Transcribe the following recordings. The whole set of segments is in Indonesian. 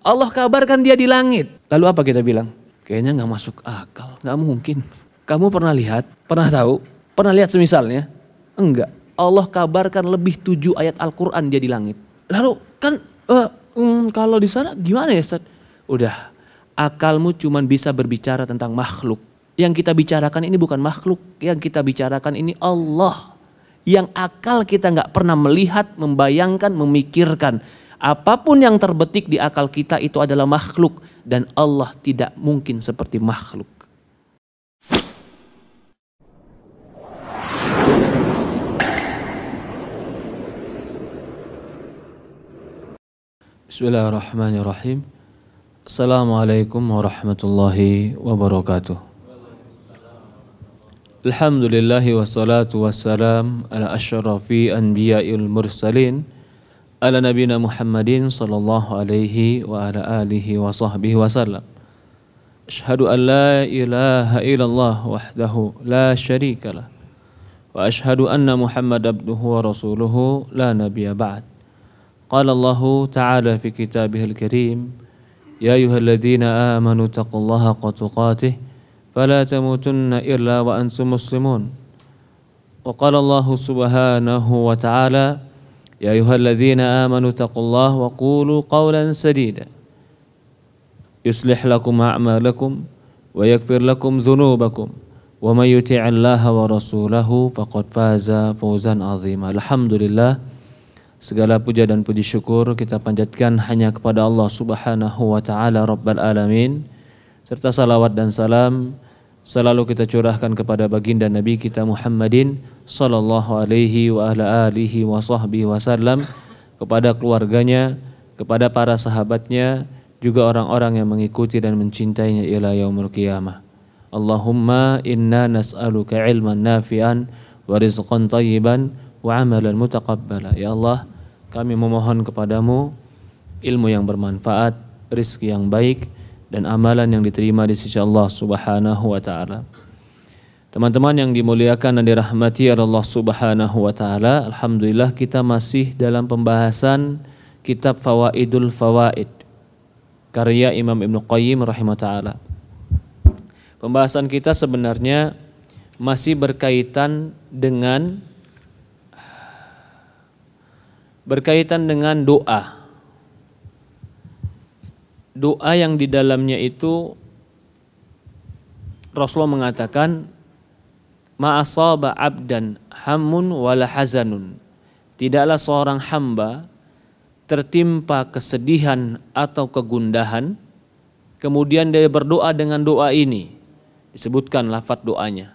Allah kabarkan dia di langit. Lalu apa kita bilang? Kayaknya nggak masuk akal, nggak mungkin. Kamu pernah lihat? Pernah tahu? Pernah lihat semisalnya? Enggak. Allah kabarkan lebih 7 ayat Al-Quran dia di langit. Lalu kan kalau di sana gimana ya Ustaz? Udah, akalmu cuman bisa berbicara tentang makhluk. Yang kita bicarakan ini bukan makhluk, yang kita bicarakan ini Allah. Yang akal kita nggak pernah melihat, membayangkan, memikirkan. Apapun yang terbetik di akal kita itu adalah makhluk. Dan Allah tidak mungkin seperti makhluk. Bismillahirrahmanirrahim. Assalamualaikum warahmatullahi wabarakatuh. Alhamdulillahi wassalatu wassalam ala asyrafi anbiya'il mursalin ala nabina Muhammadin sallallahu alaihi wa ala alihi wa sahbihi wasallam. Asyhadu an la ilaha illallah wahdahu la syarika lah wa asyhadu anna Muhammad abduhu wa rasuluhu la nabiyya ba'd. Qala Allah ta'ala fi kitabihil karim, ya ayyuhalladzina amanu taqullaha haqqa tuqatih fala tamutunna illa wa antum muslimun. Wa qala Allah subhanahu wa ta'ala, ya ayyuhalladzina amanu taqullaha wa qulu qawlan sadida yuslih lakum a'malakum wa yaghfir lakum dhunubakum wa may yuti'illaha wa rasulahu faqad faza fawzan 'azima. Alhamdulillah, segala puja dan puji syukur kita panjatkan hanya kepada Allah Subhanahu wa taala Rabbal alamin, serta salawat dan salam selalu kita curahkan kepada baginda Nabi kita Muhammadin sallallahu alaihi wa ala alihi wa sahbihi wasallam, kepada keluarganya, kepada para sahabatnya, juga orang-orang yang mengikuti dan mencintainya ila yaumil qiyamah. Allahumma inna nas'aluka ilman nafi'an wa rizqan thayyiban wa amalan mutaqabbala. Ya Allah, kami memohon kepadamu ilmu yang bermanfaat, rizki yang baik, dan amalan yang diterima di sisi Allah Subhanahu wa ta'ala. Teman-teman yang dimuliakan dan dirahmati Allah Subhanahu wa ta'ala, alhamdulillah kita masih dalam pembahasan kitab Fawaidul Fawaid karya Imam Ibnu Qayyim rahimahullah ta'ala. Pembahasan kita sebenarnya masih berkaitan dengan doa. Doa yang di dalamnya itu Rasulullah mengatakan, ma asaba abdan hammun wala hazanun. Tidaklah seorang hamba tertimpa kesedihan atau kegundahan, kemudian dia berdoa dengan doa ini. Disebutkan lafaz doanya.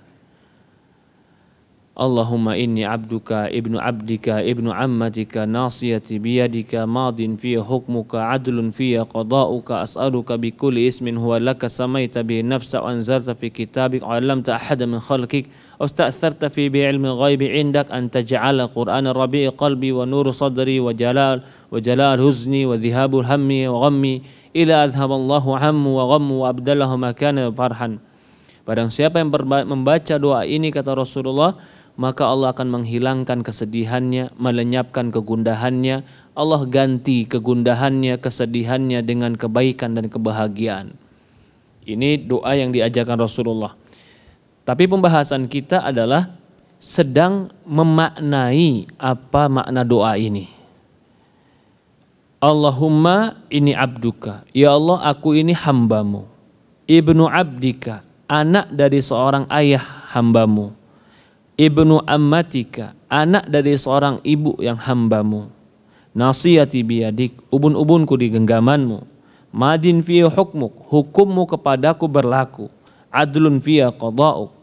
Allahumma inni abduka ibnu abdika ibnu ammatika nasiyati biyadika madin fiya hukmuka adlun fiya qada'uka as'aluka bikulli ismin huwa laka samaita bihi nafsa wa anzalta fi kitabik wa 'allamta ahada min khalqik aw ista'tharta fi bi'ilmi ghaibi 'indak an taj'ala qur'ana rabi'i qalbi wa nuru sadri wa jalal huzni wa dhihabul hammi wa ghammi ila adhaballahu hammu wa ghammu wa abdalahu ma kana farhan. Barang siapa yang membaca doa ini, kata Rasulullah, maka Allah akan menghilangkan kesedihannya, melenyapkan kegundahannya. Allah ganti kegundahannya, kesedihannya dengan kebaikan dan kebahagiaan. Ini doa yang diajarkan Rasulullah. Tapi pembahasan kita adalah sedang memaknai apa makna doa ini. Allahumma ini abduka, ya Allah aku ini hambamu. Ibnu abdika, anak dari seorang ayah hambamu. Ibnu ammatika, anak dari seorang ibu yang hambamu. Nasiyati biyadik, ubun-ubunku di genggamanmu. Madin fiya hukmuk, hukummu kepadaku berlaku. Adlun fiya qada'uk,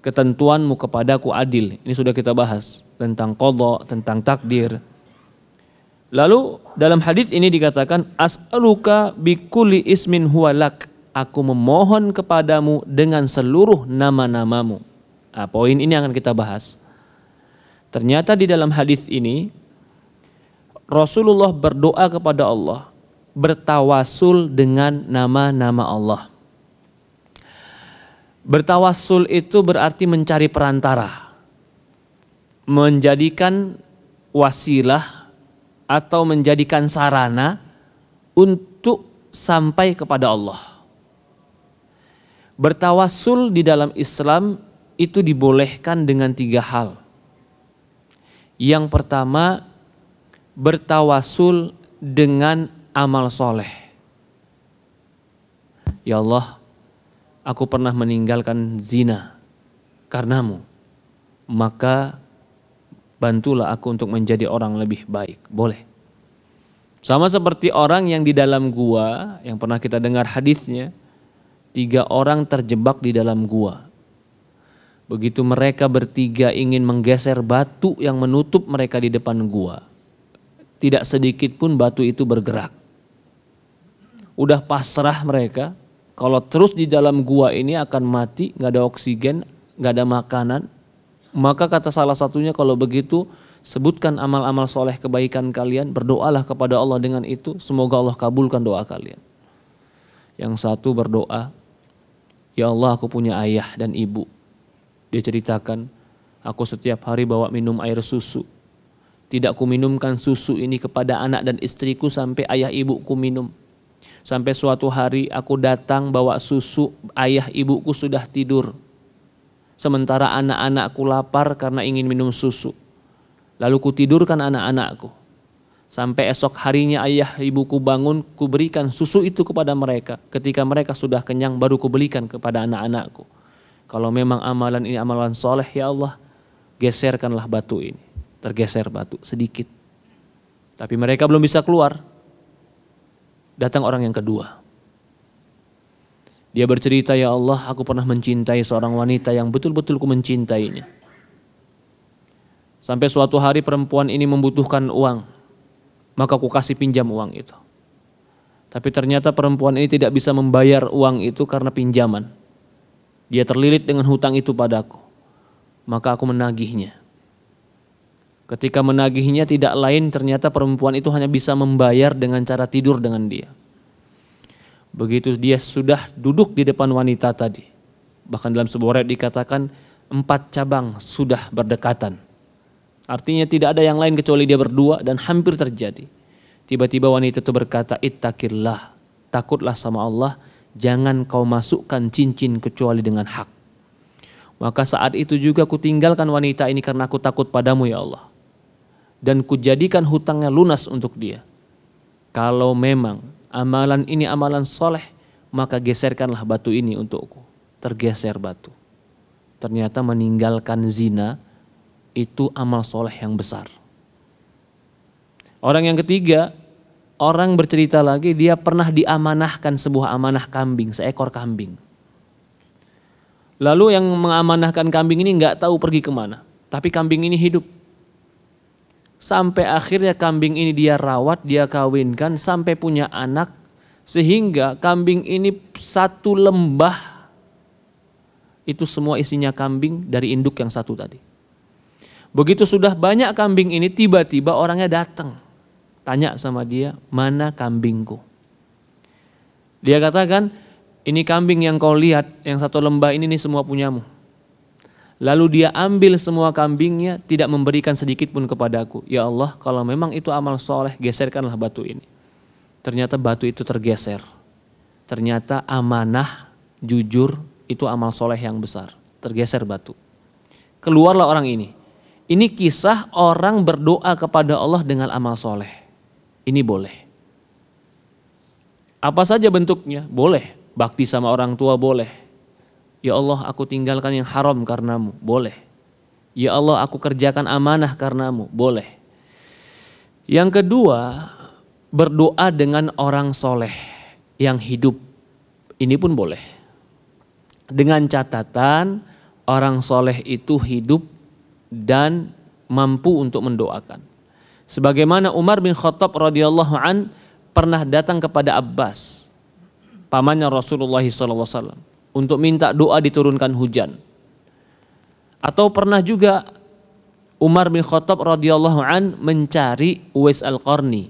ketentuanmu kepadaku adil. Ini sudah kita bahas tentang qada', tentang takdir. Lalu dalam hadis ini dikatakan, as'aluka bikulli ismin huwa lak, aku memohon kepadamu dengan seluruh nama-namamu. Nah, poin ini akan kita bahas. Ternyata di dalam hadis ini Rasulullah berdoa kepada Allah, bertawasul dengan nama-nama Allah. Bertawasul itu berarti mencari perantara, menjadikan wasilah atau menjadikan sarana untuk sampai kepada Allah. Bertawassul di dalam Islam itu dibolehkan dengan 3 hal. Yang pertama, bertawassul dengan amal soleh. Ya Allah, aku pernah meninggalkan zina karenamu, maka bantulah aku untuk menjadi orang lebih baik. Boleh. Sama seperti orang yang di dalam gua, yang pernah kita dengar hadisnya, 3 orang terjebak di dalam gua. Begitu mereka bertiga ingin menggeser batu yang menutup mereka di depan gua, tidak sedikit pun batu itu bergerak. Udah pasrah mereka, kalau terus di dalam gua ini akan mati, gak ada oksigen, gak ada makanan. Maka kata salah satunya, kalau begitu sebutkan amal-amal soleh kebaikan kalian, berdoalah kepada Allah dengan itu, semoga Allah kabulkan doa kalian. Yang satu berdoa, ya Allah, aku punya ayah dan ibu. Dia ceritakan, aku setiap hari bawa minum air susu. Tidak ku minumkan susu ini kepada anak dan istriku sampai ayah ibuku minum. Sampai suatu hari aku datang bawa susu, ayah ibuku sudah tidur. Sementara anak-anakku lapar karena ingin minum susu. Lalu ku tidurkan anak-anakku. Sampai esok harinya ayah ibuku bangun, ku berikan susu itu kepada mereka. Ketika mereka sudah kenyang, baru ku belikan kepada anak-anakku. Kalau memang amalan ini amalan soleh, ya Allah, geserkanlah batu ini. Tergeser batu sedikit. Tapi mereka belum bisa keluar. Datang orang yang kedua. Dia bercerita, ya Allah, aku pernah mencintai seorang wanita yang betul-betul ku mencintainya. Sampai suatu hari perempuan ini membutuhkan uang, maka aku kasih pinjam uang itu. Tapi ternyata perempuan ini tidak bisa membayar uang itu karena pinjaman. Dia terlilit dengan hutang itu padaku, maka aku menagihnya. Ketika menagihnya tidak lain, ternyata perempuan itu hanya bisa membayar dengan cara tidur dengan dia. Begitu dia sudah duduk di depan wanita tadi, bahkan dalam sebuah riwayat dikatakan 4 cabang sudah berdekatan. Artinya tidak ada yang lain kecuali dia berdua dan hampir terjadi. Tiba-tiba wanita itu berkata, ittaqillah, takutlah sama Allah, jangan kau masukkan cincin kecuali dengan hak. Maka saat itu juga ku tinggalkan wanita ini karena aku takut padamu ya Allah. Dan ku jadikan hutangnya lunas untuk dia. Kalau memang amalan ini amalan soleh, maka geserkanlah batu ini untukku. Tergeser batu. Ternyata meninggalkan zina itu amal soleh yang besar. Orang yang ketiga, orang bercerita lagi, dia pernah diamanahkan sebuah amanah kambing, seekor kambing. Lalu yang mengamanahkan kambing ini nggak tahu pergi kemana, tapi kambing ini hidup. Sampai akhirnya kambing ini dia rawat, dia kawinkan, sampai punya anak, sehingga kambing ini 1 lembah itu semua isinya kambing dari induk yang satu tadi. Begitu sudah banyak kambing ini, tiba-tiba orangnya datang. Tanya sama dia, mana kambingku? Dia katakan, ini kambing yang kau lihat, yang 1 lembah ini semua punyamu. Lalu dia ambil semua kambingnya, tidak memberikan sedikit pun kepadaku. Ya Allah, kalau memang itu amal soleh, geserkanlah batu ini. Ternyata batu itu tergeser. Ternyata amanah, jujur, itu amal soleh yang besar. Tergeser batu. Keluarlah orang ini. Ini kisah orang berdoa kepada Allah dengan amal soleh. Ini boleh. Apa saja bentuknya? Boleh. Bakti sama orang tua boleh. Ya Allah, aku tinggalkan yang haram karenamu. Boleh. Ya Allah, aku kerjakan amanah karenamu. Boleh. Yang kedua, berdoa dengan orang soleh yang hidup. Ini pun boleh. Dengan catatan orang soleh itu hidup dan mampu untuk mendoakan. Sebagaimana Umar bin Khattab radhiyallahu an pernah datang kepada Abbas, pamannya Rasulullah SAW, untuk minta doa diturunkan hujan. Atau pernah juga Umar bin Khattab radhiyallahu an mencari Uwais Al-Qarni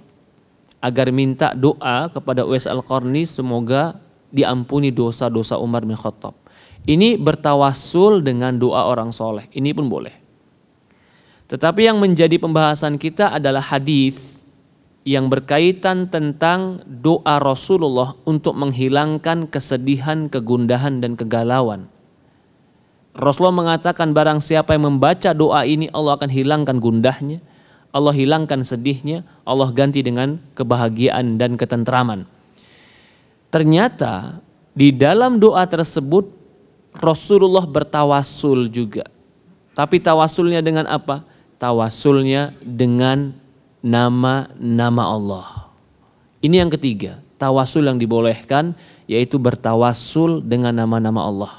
agar minta doa kepada Uwais Al-Qarni semoga diampuni dosa-dosa Umar bin Khattab. Ini bertawassul dengan doa orang soleh. Ini pun boleh. Tetapi yang menjadi pembahasan kita adalah hadis yang berkaitan tentang doa Rasulullah untuk menghilangkan kesedihan, kegundahan dan kegalauan. Rasulullah mengatakan barang siapa yang membaca doa ini Allah akan hilangkan gundahnya, Allah hilangkan sedihnya, Allah ganti dengan kebahagiaan dan ketentraman. Ternyata di dalam doa tersebut Rasulullah bertawassul juga. Tapi tawassulnya dengan apa? Tawassulnya dengan nama-nama Allah. Ini yang ketiga, tawassul yang dibolehkan, yaitu bertawassul dengan nama-nama Allah.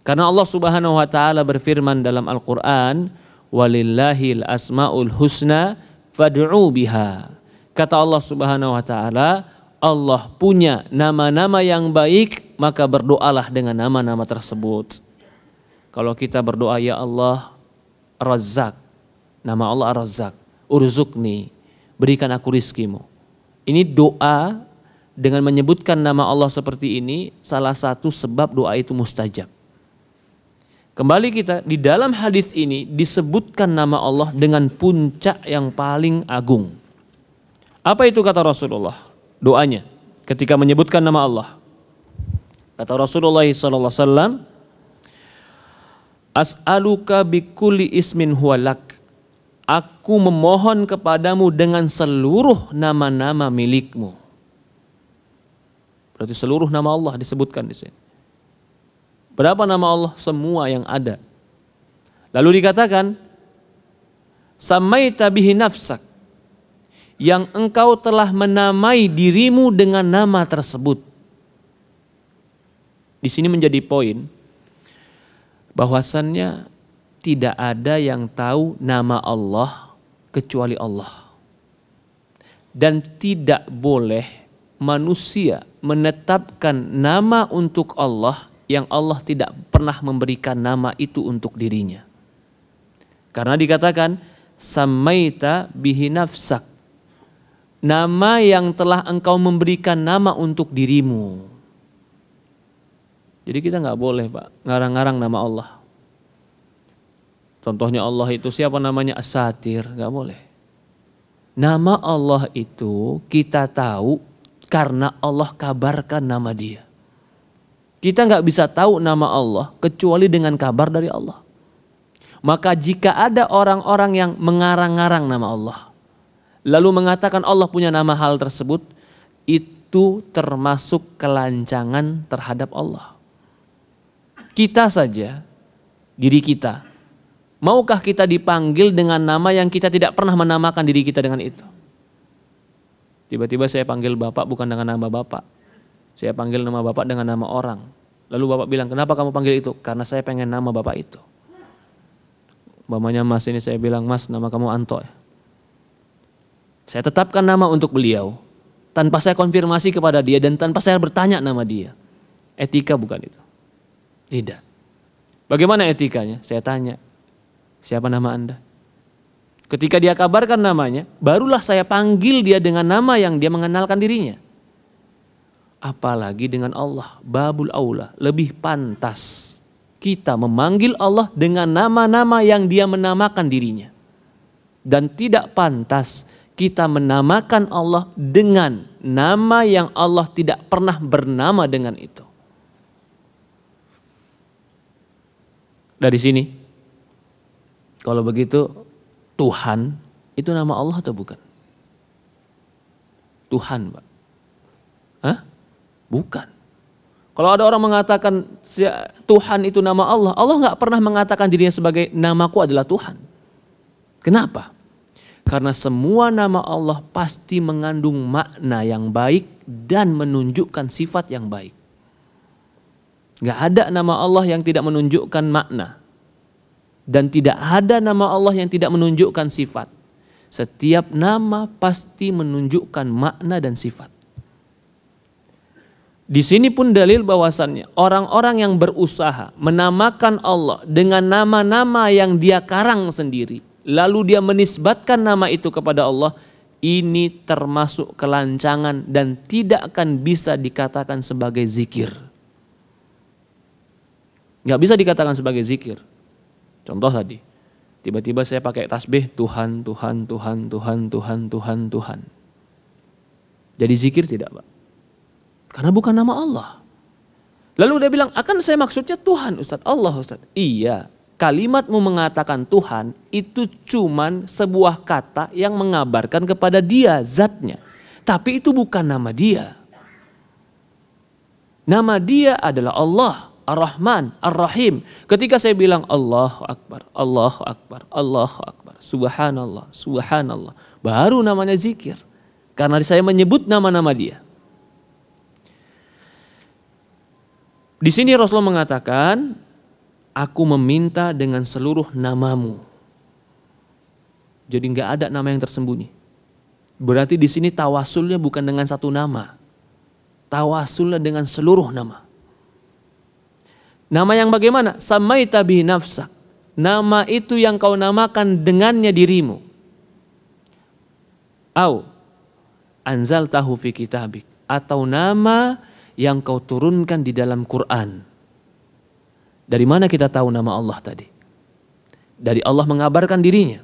Karena Allah Subhanahu wa taala berfirman dalam Al-Qur'an, "Walillahil asmaul husna fad'u biha." Kata Allah Subhanahu wa taala, Allah punya nama-nama yang baik, maka berdoalah dengan nama-nama tersebut. Kalau kita berdoa, ya Allah Razzaq, nama Allah Ar-Razzaq, urzuqni, berikan aku rizkimu. Ini doa dengan menyebutkan nama Allah seperti ini, salah satu sebab doa itu mustajab. Kembali kita, di dalam hadis ini disebutkan nama Allah dengan puncak yang paling agung. Apa itu kata Rasulullah? Doanya ketika menyebutkan nama Allah. Kata Rasulullah SAW, as'aluka bikulli ismin huwalak. Aku memohon kepadamu dengan seluruh nama-nama milikmu. Berarti seluruh nama Allah disebutkan di sini. Berapa nama Allah? Semua yang ada. Lalu dikatakan, samaita bihi nafsak, yang engkau telah menamai dirimu dengan nama tersebut. Di sini menjadi poin bahwasannya tidak ada yang tahu nama Allah kecuali Allah. Dan tidak boleh manusia menetapkan nama untuk Allah yang Allah tidak pernah memberikan nama itu untuk dirinya. Karena dikatakan samaita bihi nafsak, nama yang telah engkau memberikan nama untuk dirimu. Jadi kita nggak boleh Pak ngarang-ngarang nama Allah. Contohnya Allah itu siapa namanya? As-Satir, nggak boleh. Nama Allah itu kita tahu karena Allah kabarkan nama Dia. Kita nggak bisa tahu nama Allah kecuali dengan kabar dari Allah. Maka jika ada orang-orang yang mengarang-ngarang nama Allah, lalu mengatakan Allah punya nama hal tersebut, itu termasuk kelancangan terhadap Allah. Kita saja, diri kita, maukah kita dipanggil dengan nama yang kita tidak pernah menamakan diri kita dengan itu? Tiba-tiba saya panggil Bapak bukan dengan nama Bapak. Saya panggil nama Bapak dengan nama orang. Lalu Bapak bilang, kenapa kamu panggil itu? Karena saya pengen nama Bapak itu. Umpamanya Mas ini saya bilang, Mas nama kamu Anto ya. Saya tetapkan nama untuk beliau. Tanpa saya konfirmasi kepada dia dan tanpa saya bertanya nama dia. Etika bukan itu. Tidak. Bagaimana etikanya? Saya tanya, siapa nama Anda? Ketika dia kabarkan namanya, barulah saya panggil dia dengan nama yang dia mengenalkan dirinya. Apalagi dengan Allah, babul aula, lebih pantas kita memanggil Allah dengan nama-nama yang Dia menamakan dirinya. Dan tidak pantas kita menamakan Allah dengan nama yang Allah tidak pernah bernama dengan itu. Dari sini, kalau begitu Tuhan itu nama Allah atau bukan? Tuhan, Pak. Hah? Bukan. Kalau ada orang mengatakan Tuhan itu nama Allah, Allah nggak pernah mengatakan dirinya sebagai namaku adalah Tuhan. Kenapa? Karena semua nama Allah pasti mengandung makna yang baik dan menunjukkan sifat yang baik. Nggak ada nama Allah yang tidak menunjukkan makna. Dan tidak ada nama Allah yang tidak menunjukkan sifat. Setiap nama pasti menunjukkan makna dan sifat. Di sini pun dalil bahwasannya orang-orang yang berusaha menamakan Allah dengan nama-nama yang dia karang sendiri, lalu dia menisbatkan nama itu kepada Allah, ini termasuk kelancangan dan tidak akan bisa dikatakan sebagai zikir. Gak bisa dikatakan sebagai zikir. Contoh tadi, Tiba-tiba saya pakai tasbih Tuhan, Tuhan, Tuhan, Tuhan, Tuhan, Tuhan, Tuhan. Jadi zikir tidak, Pak? Karena bukan nama Allah. Lalu dia bilang, akan saya maksudnya Tuhan Ustaz, Allah Ustaz. Iya, kalimatmu mengatakan Tuhan itu cuman sebuah kata yang mengabarkan kepada dia, zatnya. Tapi itu bukan nama dia. Nama dia adalah Allah, Ar-Rahman, Ar-Rahim. Ketika saya bilang Allahu Akbar, Allahu Akbar, Allahu Akbar, Subhanallah, Subhanallah. Baru namanya zikir. Karena saya menyebut nama-nama dia. Di sini Rasulullah mengatakan, aku meminta dengan seluruh namamu. Jadi nggak ada nama yang tersembunyi. Berarti di sini tawasulnya bukan dengan satu nama. Tawasulnya dengan seluruh nama. Nama yang bagaimana? Samaita bihi nafsak. Nama itu yang kau namakan dengannya dirimu. Au anzaltahu fi kitabik. Atau nama yang kau turunkan di dalam Quran. Dari mana kita tahu nama Allah tadi? Dari Allah mengabarkan dirinya.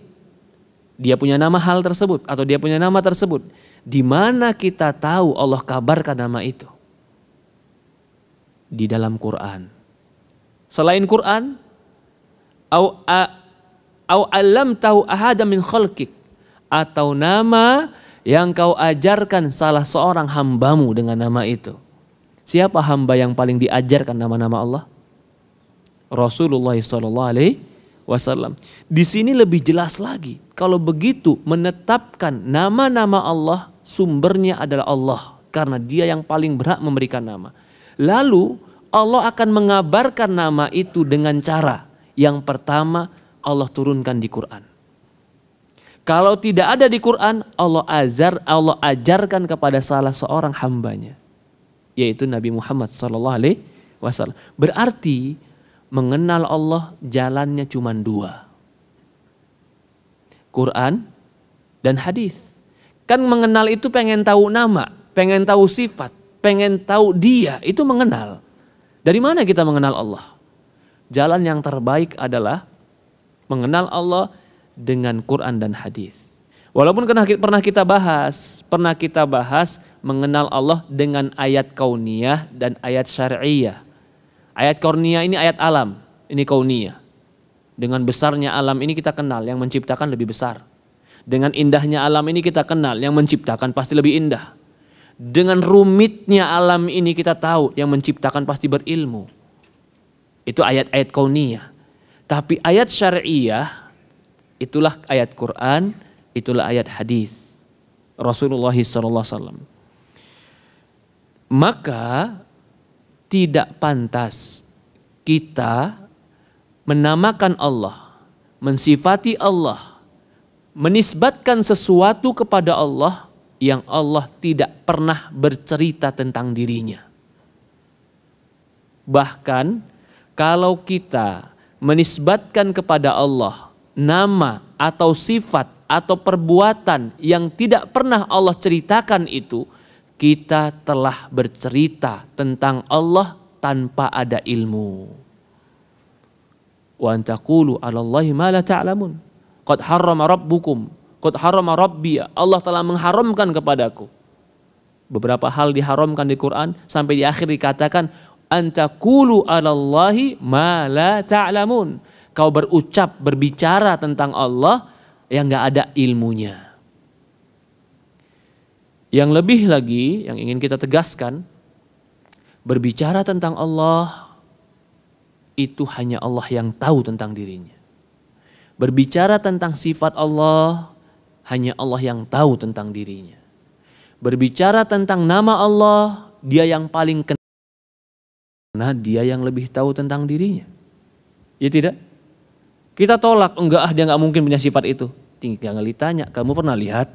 Dia punya nama hal tersebut atau dia punya nama tersebut. Di mana kita tahu Allah kabarkan nama itu? Di dalam Quran. Selain Quran, au allamtahu ahada min khalqik, atau nama yang kau ajarkan salah seorang hambamu dengan nama itu. Siapa hamba yang paling diajarkan nama-nama Allah? Rasulullah SAW. Di sini lebih jelas lagi. Kalau begitu menetapkan nama-nama Allah, sumbernya adalah Allah. Karena dia yang paling berhak memberikan nama. Lalu Allah akan mengabarkan nama itu dengan cara. Yang pertama Allah turunkan di Quran. Kalau tidak ada di Quran, Allah ajarkan kepada salah seorang hambanya. Yaitu Nabi Muhammad SAW. Berarti mengenal Allah jalannya cuma dua. Quran dan hadis. Kan mengenal itu pengen tahu nama, pengen tahu sifat, pengen tahu dia, itu mengenal. Dari mana kita mengenal Allah? Jalan yang terbaik adalah mengenal Allah dengan Quran dan hadis. Walaupun pernah kita bahas mengenal Allah dengan ayat kauniyah dan ayat syar'iyah. Ayat kauniyah ini ayat alam, ini kauniyah. Dengan besarnya alam ini kita kenal, yang menciptakan lebih besar. Dengan indahnya alam ini kita kenal, yang menciptakan pasti lebih indah. Dengan rumitnya alam ini kita tahu, yang menciptakan pasti berilmu. Itu ayat-ayat kauniyah. Tapi ayat syar'iyah, itulah ayat Quran, itulah ayat hadis Rasulullah SAW. Maka tidak pantas kita menamakan Allah, mensifati Allah, menisbatkan sesuatu kepada Allah yang Allah tidak pernah bercerita tentang dirinya. Bahkan kalau kita menisbatkan kepada Allah nama atau sifat atau perbuatan yang tidak pernah Allah ceritakan itu, kita telah bercerita tentang Allah tanpa ada ilmu. Wa antaqulu 'alallahi ma la ta'lamun. Qad harrama rabbukum, qad harrama rabbi. Allah telah mengharamkan kepadaku. Beberapa hal diharamkan di Quran sampai di akhir dikatakan antaqulu 'alallahi ma la ta'lamun. Kau berucap, berbicara tentang Allah yang enggak ada ilmunya. Yang lebih lagi yang ingin kita tegaskan, berbicara tentang Allah itu hanya Allah yang tahu tentang dirinya. Berbicara tentang sifat Allah hanya Allah yang tahu tentang dirinya. Berbicara tentang nama Allah, dia yang paling kenal karena dia yang lebih tahu tentang dirinya. Ya tidak? Kita tolak, enggak dia enggak mungkin punya sifat itu. Tinggal ditanya, kamu pernah lihat?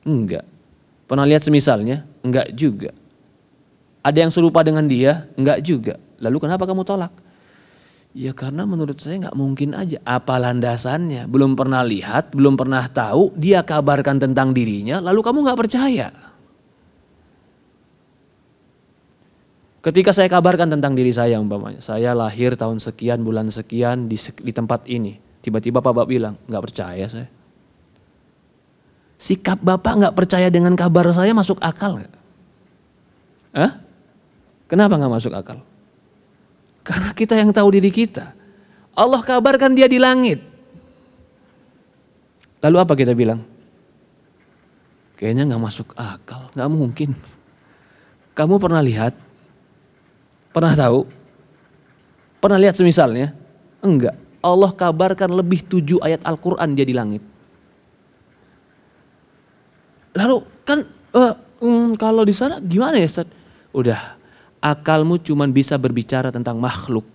Enggak. Pernah lihat semisalnya? Enggak juga. Ada yang serupa dengan dia? Enggak juga. Lalu kenapa kamu tolak? Ya karena menurut saya enggak mungkin aja. Apa landasannya? Belum pernah lihat, belum pernah tahu, dia kabarkan tentang dirinya, lalu kamu enggak percaya. Ketika saya kabarkan tentang diri saya umpamanya, saya lahir tahun sekian, bulan sekian di tempat ini. Tiba-tiba Bapak bilang, nggak percaya saya. Sikap Bapak nggak percaya dengan kabar saya masuk akal nggak? Hah? Kenapa nggak masuk akal? Karena kita yang tahu diri kita. Allah kabarkan dia di langit. Lalu apa kita bilang? Kayaknya nggak masuk akal, nggak mungkin. Kamu pernah lihat? Pernah tahu? Pernah lihat semisalnya? Enggak. Allah kabarkan lebih 7 ayat Al-Quran dia di langit. Lalu kan kalau di sana gimana ya Ustaz? Udah, akalmu cuman bisa berbicara tentang makhluk.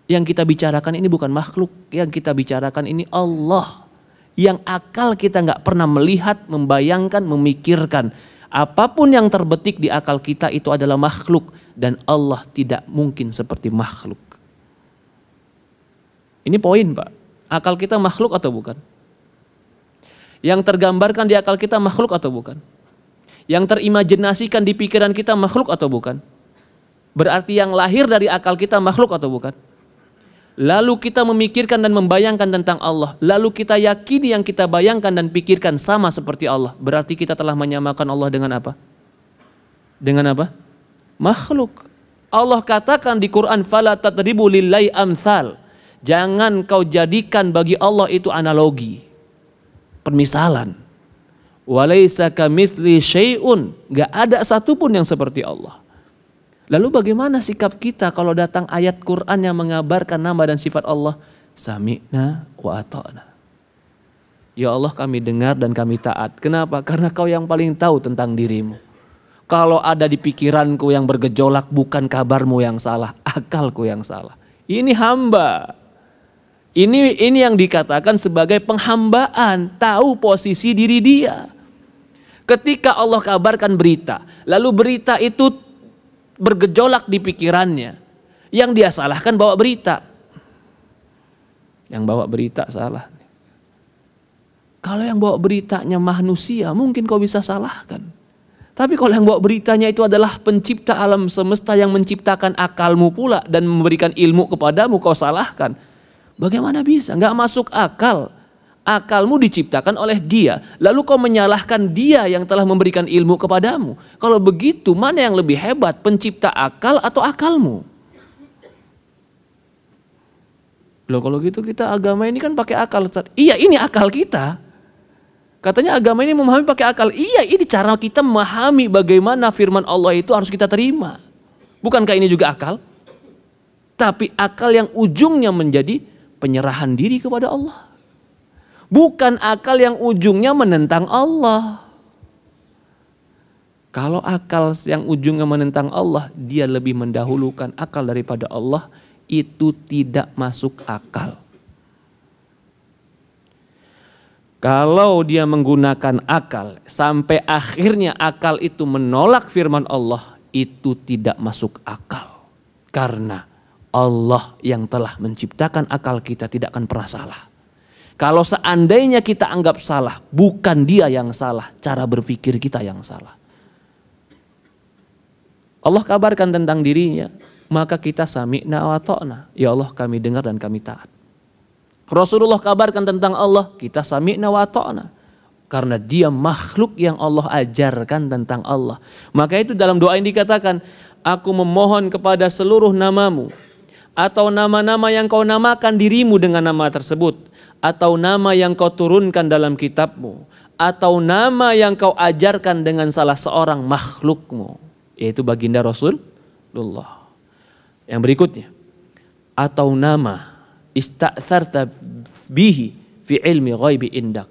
Yang kita bicarakan ini bukan makhluk, yang kita bicarakan ini Allah. Yang akal kita nggak pernah melihat, membayangkan, memikirkan. Apapun yang terbetik di akal kita itu adalah makhluk. Dan Allah tidak mungkin seperti makhluk. Ini poin Pak. Akal kita makhluk atau bukan? Yang tergambarkan di akal kita makhluk atau bukan? Yang terimajinasikan di pikiran kita makhluk atau bukan? Berarti yang lahir dari akal kita makhluk atau bukan? Lalu kita memikirkan dan membayangkan tentang Allah. Lalu kita yakini yang kita bayangkan dan pikirkan sama seperti Allah. Berarti kita telah menyamakan Allah dengan apa? Dengan apa? Makhluk. Allah katakan di Quran, "Fala tadribu lillahi amsal." Jangan kau jadikan bagi Allah itu analogi. Permisalan. Walaisa kamitsli syai'un. Gak ada satupun yang seperti Allah. Lalu bagaimana sikap kita kalau datang ayat Quran yang mengabarkan nama dan sifat Allah? Sami'na wa ata'na. Ya Allah, kami dengar dan kami taat. Kenapa? Karena kau yang paling tahu tentang dirimu. Kalau ada di pikiranku yang bergejolak, bukan kabarmu yang salah, akalku yang salah. Ini hamba. Ini yang dikatakan sebagai penghambaan, tahu posisi diri dia. Ketika Allah kabarkan berita, lalu berita itu bergejolak di pikirannya, yang dia salahkan bawa berita. Yang bawa berita salah. Kalau yang bawa beritanya manusia, mungkin kau bisa salahkan. Tapi kalau yang bawa beritanya itu adalah pencipta alam semesta yang menciptakan akalmu pula dan memberikan ilmu kepadamu, kau salahkan. Bagaimana bisa? Nggak masuk akal. Akalmu diciptakan oleh dia. Lalu kau menyalahkan dia yang telah memberikan ilmu kepadamu. Kalau begitu, mana yang lebih hebat? Pencipta akal atau akalmu? Loh kalau gitu kita agama ini kan pakai akal. Iya, ini akal kita. Katanya agama ini memahami pakai akal. Iya, ini cara kita memahami bagaimana firman Allah itu harus kita terima. Bukankah ini juga akal? Tapi akal yang ujungnya menjadi penyerahan diri kepada Allah. Bukan akal yang ujungnya menentang Allah. Kalau akal yang ujungnya menentang Allah, dia lebih mendahulukan akal daripada Allah, itu tidak masuk akal. Kalau dia menggunakan akal sampai akhirnya akal itu menolak firman Allah, itu tidak masuk akal. Karena Allah yang telah menciptakan akal kita tidak akan pernah salah. Kalau seandainya kita anggap salah, bukan dia yang salah, cara berpikir kita yang salah. Allah kabarkan tentang dirinya, maka kita sami'na wa ta'na. Ya Allah, kami dengar dan kami taat. Rasulullah kabarkan tentang Allah, kita sami'na wa ta'na. Karena dia makhluk yang Allah ajarkan tentang Allah. Maka itu dalam doa ini dikatakan, aku memohon kepada seluruh namamu, atau nama-nama yang kau namakan dirimu dengan nama tersebut, atau nama yang kau turunkan dalam kitabmu, atau nama yang kau ajarkan dengan salah seorang makhlukmu, yaitu baginda Rasulullah. Yang berikutnya, atau nama ista'sarta bihi fi ilmi ghaibi indak,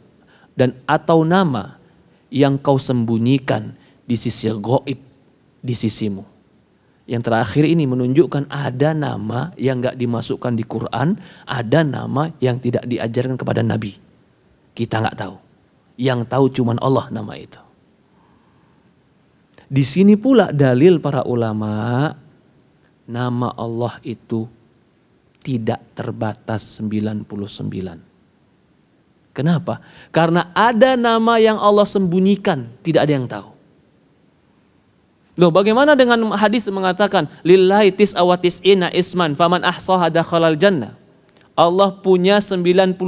dan atau nama yang kau sembunyikan di sisi gaib di sisimu. Yang terakhir ini menunjukkan ada nama yang gak dimasukkan di Quran, ada nama yang tidak diajarkan kepada Nabi. Kita gak tahu. Yang tahu cuman Allah nama itu. Di sini pula dalil para ulama, nama Allah itu tidak terbatas 99. Kenapa? Karena ada nama yang Allah sembunyikan, tidak ada yang tahu. Loh, bagaimana dengan hadis mengatakan lillahi tis'a wa tis'ina isman faman ahsaha dakhalal jannah. Allah punya 99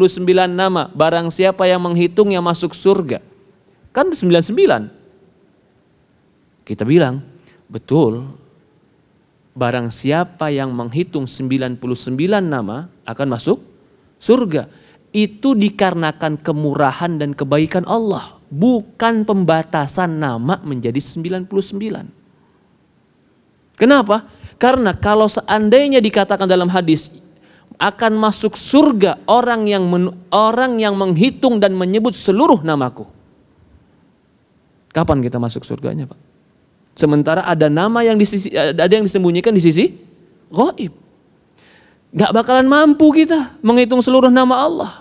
nama. Barang siapa yang menghitungnya masuk surga. Kan 99. Kita bilang, betul. Barang siapa yang menghitung 99 nama akan masuk surga. Itu dikarenakan kemurahan dan kebaikan Allah. Bukan pembatasan nama menjadi 99. Kenapa? Karena kalau seandainya dikatakan dalam hadis akan masuk surga orang yang menghitung dan menyebut seluruh namaku. Kapan kita masuk surganya, Pak? Sementara ada nama yang ada yang disembunyikan di sisi gaib. Gak bakalan mampu kita menghitung seluruh nama Allah.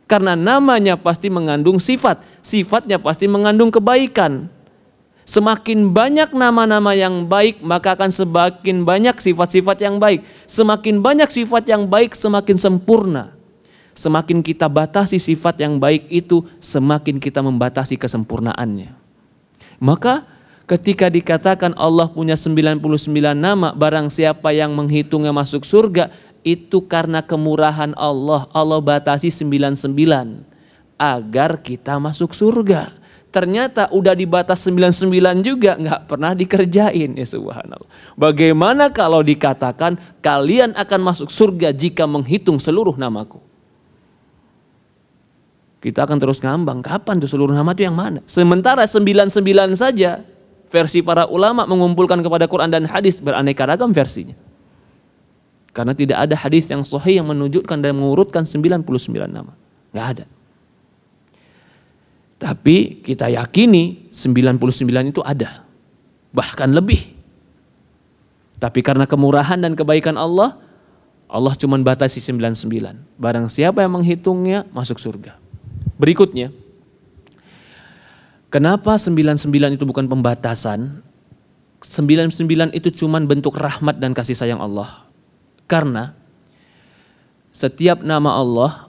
Karena namanya pasti mengandung sifat, sifatnya pasti mengandung kebaikan. Semakin banyak nama-nama yang baik, maka akan semakin banyak sifat-sifat yang baik. Semakin banyak sifat yang baik, semakin sempurna. Semakin kita batasi sifat yang baik itu, semakin kita membatasi kesempurnaannya. Maka ketika dikatakan Allah punya 99 nama, barang siapa yang menghitungnya masuk surga, itu karena kemurahan Allah. Allah batasi 99 agar kita masuk surga. Ternyata udah dibatas 99 juga nggak pernah dikerjain, ya subhanallah. Bagaimana kalau dikatakan kalian akan masuk surga jika menghitung seluruh namaku? Kita akan terus ngambang, kapan tuh seluruh nama itu yang mana? Sementara 99 saja versi para ulama mengumpulkan kepada Quran dan hadis beraneka ragam versinya. Karena tidak ada hadis yang sahih yang menunjukkan dan mengurutkan 99 nama. Nggak ada. Tapi kita yakini 99 itu ada. Bahkan lebih. Tapi karena kemurahan dan kebaikan Allah, Allah cuma batasi 99. Barang siapa yang menghitungnya masuk surga. Berikutnya, kenapa 99 itu bukan pembatasan? 99 itu cuma bentuk rahmat dan kasih sayang Allah. Karena setiap nama Allah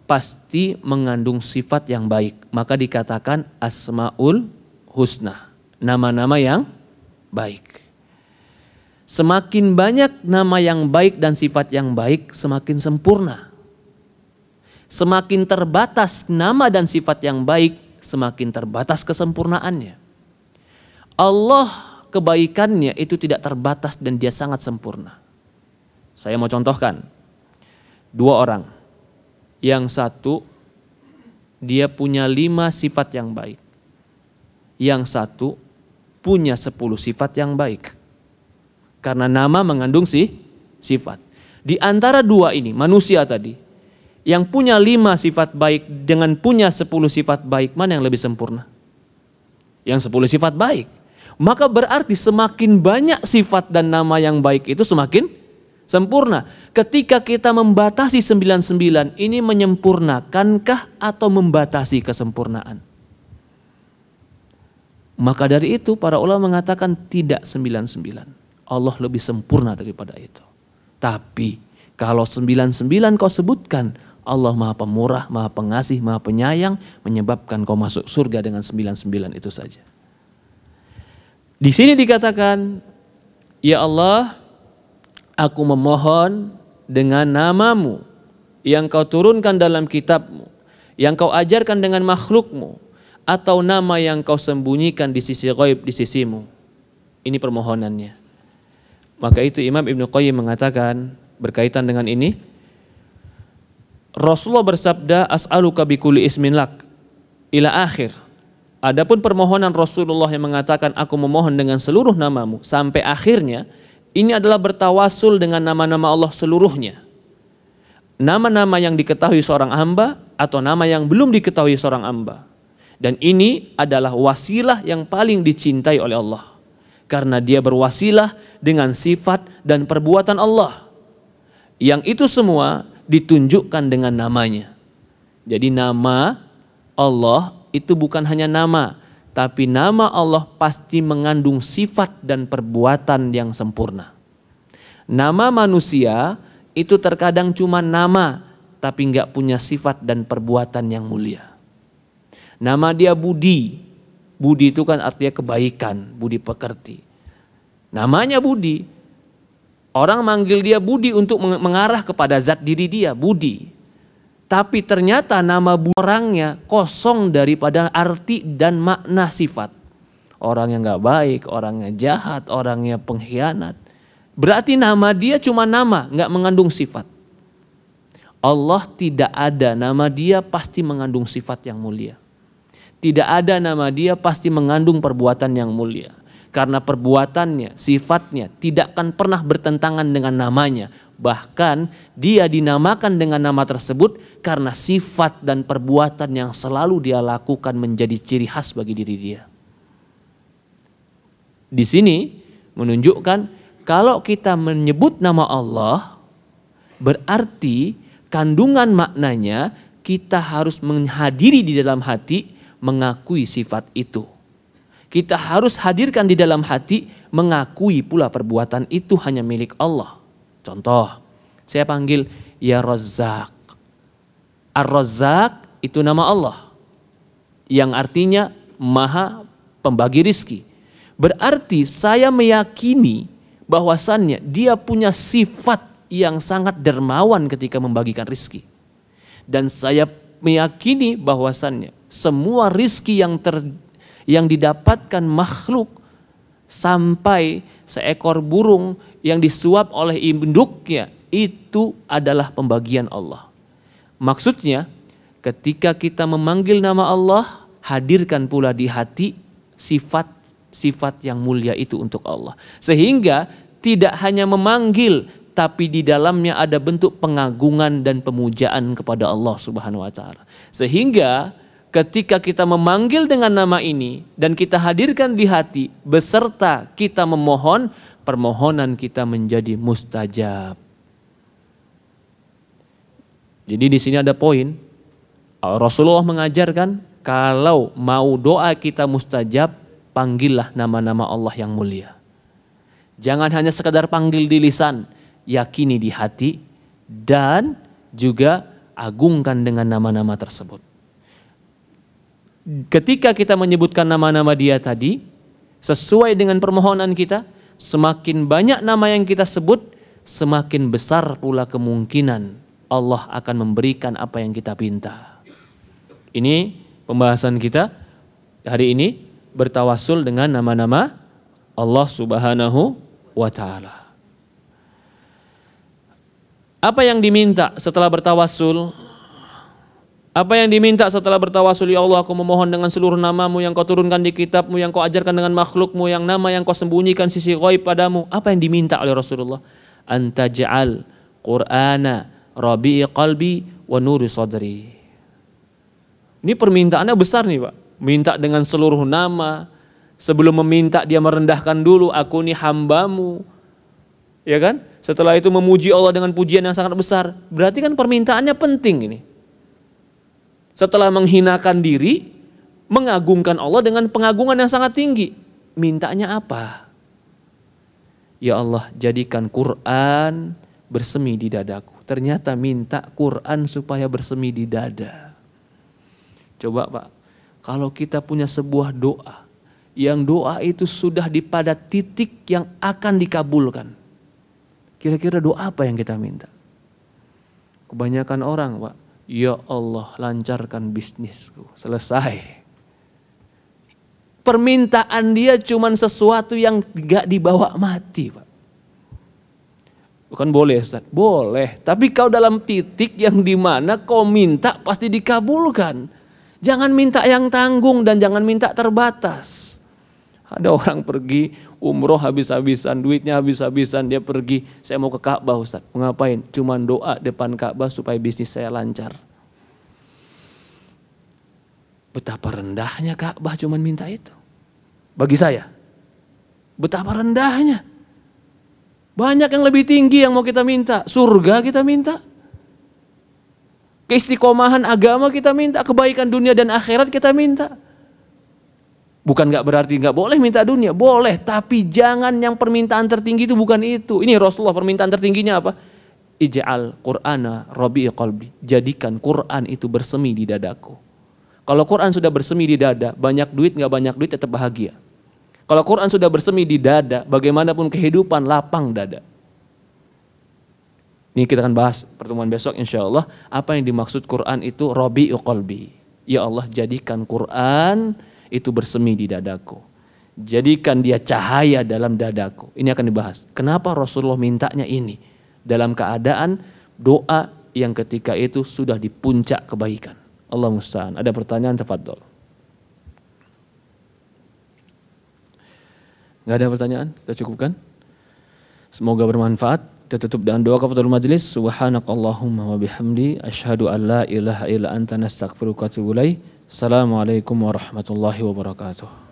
pasti mengandung sifat yang baik. Maka dikatakan Asmaul Husna. Nama-nama yang baik. Semakin banyak nama yang baik dan sifat yang baik, semakin sempurna. Semakin terbatas nama dan sifat yang baik, semakin terbatas kesempurnaannya. Allah kebaikannya itu tidak terbatas dan dia sangat sempurna. Saya mau contohkan. 2 orang. Yang satu, dia punya 5 sifat yang baik. Yang satu, punya 10 sifat yang baik. Karena nama mengandung sifat. Di antara 2 ini, manusia tadi, yang punya 5 sifat baik dengan punya 10 sifat baik, mana yang lebih sempurna? Yang 10 sifat baik. Maka berarti semakin banyak sifat dan nama yang baik itu semakin sempurna. Ketika kita membatasi 99, ini menyempurnakankah atau membatasi kesempurnaan? Maka dari itu para ulama mengatakan tidak 99. Allah lebih sempurna daripada itu. Tapi kalau 99 kau sebutkan, Allah Maha Pemurah, Maha Pengasih, Maha Penyayang, menyebabkan kau masuk surga dengan 99 itu saja. Di sini dikatakan, ya Allah, aku memohon dengan namamu yang kau turunkan dalam kitabmu, yang kau ajarkan dengan makhlukmu, atau nama yang kau sembunyikan di sisi ghaib di sisimu. Ini permohonannya. Maka itu Imam Ibnu Qayyim mengatakan berkaitan dengan ini, Rasulullah bersabda, as'aluka bikulli ismin lak ila akhir. Adapun permohonan Rasulullah yang mengatakan aku memohon dengan seluruh namamu sampai akhirnya, ini adalah bertawasul dengan nama-nama Allah seluruhnya. Nama-nama yang diketahui seorang hamba atau nama yang belum diketahui seorang hamba. Dan ini adalah wasilah yang paling dicintai oleh Allah. Karena dia berwasilah dengan sifat dan perbuatan Allah. Yang itu semua ditunjukkan dengan namanya. Jadi nama Allah itu bukan hanya nama, tapi nama Allah pasti mengandung sifat dan perbuatan yang sempurna. Nama manusia itu terkadang cuma nama, tapi nggak punya sifat dan perbuatan yang mulia. Nama dia Budi. Budi itu kan artinya kebaikan, budi pekerti. Namanya Budi. Orang manggil dia Budi untuk mengarah kepada zat diri dia, Budi. Tapi ternyata nama orangnya kosong daripada arti dan makna sifat. Orang yang gak baik, orangnya jahat, orangnya pengkhianat. Berarti nama dia cuma nama, gak mengandung sifat. Allah tidak ada, nama dia pasti mengandung sifat yang mulia. Tidak ada nama dia pasti mengandung perbuatan yang mulia. Karena perbuatannya, sifatnya tidak akan pernah bertentangan dengan namanya. Bahkan dia dinamakan dengan nama tersebut karena sifat dan perbuatan yang selalu dia lakukan menjadi ciri khas bagi diri dia. Di sini menunjukkan kalau kita menyebut nama Allah berarti kandungan maknanya kita harus menghadiri di dalam hati mengakui sifat itu. Kita harus hadirkan di dalam hati mengakui pula perbuatan itu hanya milik Allah. Contoh, saya panggil ya Razzaq. Ar-Razzaq itu nama Allah yang artinya maha pembagi rizki. Berarti saya meyakini bahwasannya dia punya sifat yang sangat dermawan ketika membagikan rizki. Dan saya meyakini bahwasannya semua rizki yang didapatkan makhluk sampai seekor burung yang disuap oleh induknya itu adalah pembagian Allah. Maksudnya ketika kita memanggil nama Allah, hadirkan pula di hati sifat yang mulia itu untuk Allah. Sehingga tidak hanya memanggil, tapi di dalamnya ada bentuk pengagungan dan pemujaan kepada Allah Subhanahu wa taala. Sehingga ketika kita memanggil dengan nama ini dan kita hadirkan di hati beserta kita memohon, permohonan kita menjadi mustajab. Jadi di sini ada poin. Rasulullah mengajarkan kalau mau doa kita mustajab, panggillah nama-nama Allah yang mulia. Jangan hanya sekadar panggil di lisan, yakini di hati dan juga agungkan dengan nama-nama tersebut. Ketika kita menyebutkan nama-nama dia tadi, sesuai dengan permohonan kita, semakin banyak nama yang kita sebut, semakin besar pula kemungkinan Allah akan memberikan apa yang kita pinta. Ini pembahasan kita hari ini, bertawassul dengan nama-nama Allah Subhanahu wa taala. Apa yang diminta setelah bertawassul? Apa yang diminta setelah bertawassul? Ya Allah, aku memohon dengan seluruh namamu yang kau turunkan di kitabmu, yang kau ajarkan dengan makhlukmu, yang nama yang kau sembunyikan sisi ghaib padamu. Apa yang diminta oleh Rasulullah? Antaj'al Qur'ana rabi'i qalbi wa nuri sadri. Ini permintaannya besar nih Pak. Minta dengan seluruh nama. Sebelum meminta dia merendahkan dulu, aku ini hambamu. Ya kan? Setelah itu memuji Allah dengan pujian yang sangat besar. Berarti kan permintaannya penting ini. Setelah menghinakan diri, mengagungkan Allah dengan pengagungan yang sangat tinggi. Mintanya apa? Ya Allah, jadikan Quran bersemi di dadaku. Ternyata minta Quran supaya bersemi di dada. Coba Pak, kalau kita punya sebuah doa, yang doa itu sudah di pada titik yang akan dikabulkan. Kira-kira doa apa yang kita minta? Kebanyakan orang Pak, ya Allah lancarkan bisnisku, selesai. Permintaan dia cuman sesuatu yang gak dibawa mati Pak. Bukan boleh Ustaz? Boleh, tapi kau dalam titik yang dimana kau minta pasti dikabulkan. Jangan minta yang tanggung dan jangan minta terbatas. Ada orang pergi umroh habis-habisan, duitnya habis-habisan, dia pergi, saya mau ke Ka'bah Ustaz. Mau ngapain? Cuman doa depan Ka'bah supaya bisnis saya lancar. Betapa rendahnya Ka'bah cuman minta itu. Bagi saya. Betapa rendahnya. Banyak yang lebih tinggi yang mau kita minta. Surga kita minta. Keistiqomahan agama kita minta. Kebaikan dunia dan akhirat kita minta. Bukan gak berarti gak boleh minta dunia. Boleh, tapi jangan yang permintaan tertinggi itu bukan itu. Ini Rasulullah permintaan tertingginya apa? Ij'al Qur'ana rabi'i qalbi. Jadikan Quran itu bersemi di dadaku. Kalau Quran sudah bersemi di dada, banyak duit gak banyak duit tetap bahagia. Kalau Quran sudah bersemi di dada, bagaimanapun kehidupan lapang dada. Ini kita akan bahas pertemuan besok insya Allah. Apa yang dimaksud Quran itu Rabi'u qalbi. Ya Allah, jadikan Quran itu bersemi di dadaku. Jadikan dia cahaya dalam dadaku. Ini akan dibahas. Kenapa Rasulullah mintanya ini? Dalam keadaan doa yang ketika itu sudah di puncak kebaikan. Allah musta'an. Ada pertanyaan, tafadhol. Gak ada pertanyaan? Kita cukupkan. Semoga bermanfaat. Kita tutup dengan doa kafatul majlis. Subhanakallahumma wa bihamdi asyhadu an la ilaha illa anta nastaghfiruka wa atubu ilaik. Assalamualaikum warahmatullahi wabarakatuh.